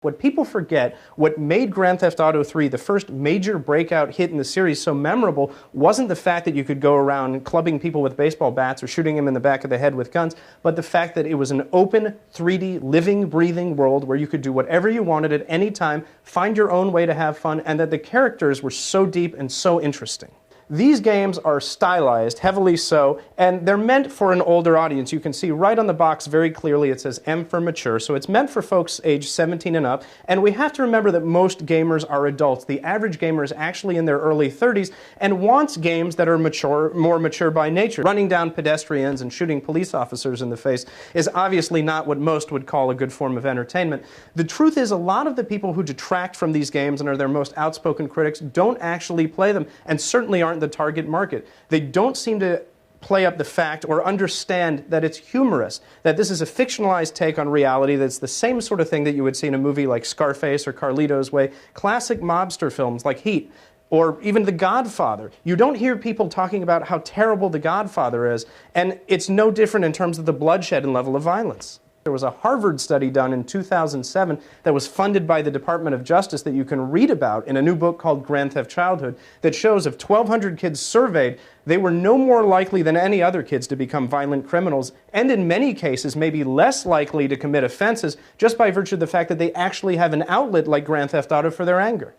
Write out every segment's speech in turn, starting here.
What people forget, what made Grand Theft Auto 3 the first major breakout hit in the series so memorable, wasn't the fact that you could go around clubbing people with baseball bats or shooting them in the back of the head with guns, but the fact that it was an open, 3D, living, breathing world where you could do whatever you wanted at any time, find your own way to have fun, and that the characters were so deep and so interesting. These games are stylized, heavily so, and they're meant for an older audience. You can see right on the box very clearly it says M for mature, so it's meant for folks age 17 and up, and we have to remember that most gamers are adults. The average gamer is actually in their early 30s and wants games that are mature, more mature by nature. Running down pedestrians and shooting police officers in the face is obviously not what most would call a good form of entertainment. The truth is a lot of the people who detract from these games and are their most outspoken critics don't actually play them, and certainly aren't the target market. They don't seem to play up the fact or understand that it's humorous, that this is a fictionalized take on reality, that's the same sort of thing that you would see in a movie like Scarface or Carlito's Way, classic mobster films like Heat, or even The Godfather. You don't hear people talking about how terrible The Godfather is, and it's no different in terms of the bloodshed and level of violence. There was a Harvard study done in 2007 that was funded by the Department of Justice that you can read about in a new book called Grand Theft Childhood that shows of 1,200 kids surveyed, they were no more likely than any other kids to become violent criminals, and in many cases maybe less likely to commit offenses just by virtue of the fact that they actually have an outlet like Grand Theft Auto for their anger.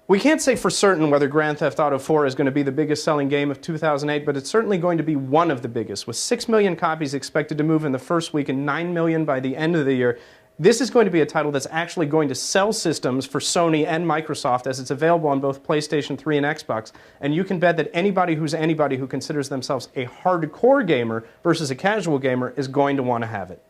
We can't say for certain whether Grand Theft Auto 4 is going to be the biggest selling game of 2008, but it's certainly going to be one of the biggest. With 6 million copies expected to move in the first week and 9 million by the end of the year, this is going to be a title that's actually going to sell systems for Sony and Microsoft as it's available on both PlayStation 3 and Xbox. And you can bet that anybody who considers themselves a hardcore gamer versus a casual gamer is going to want to have it.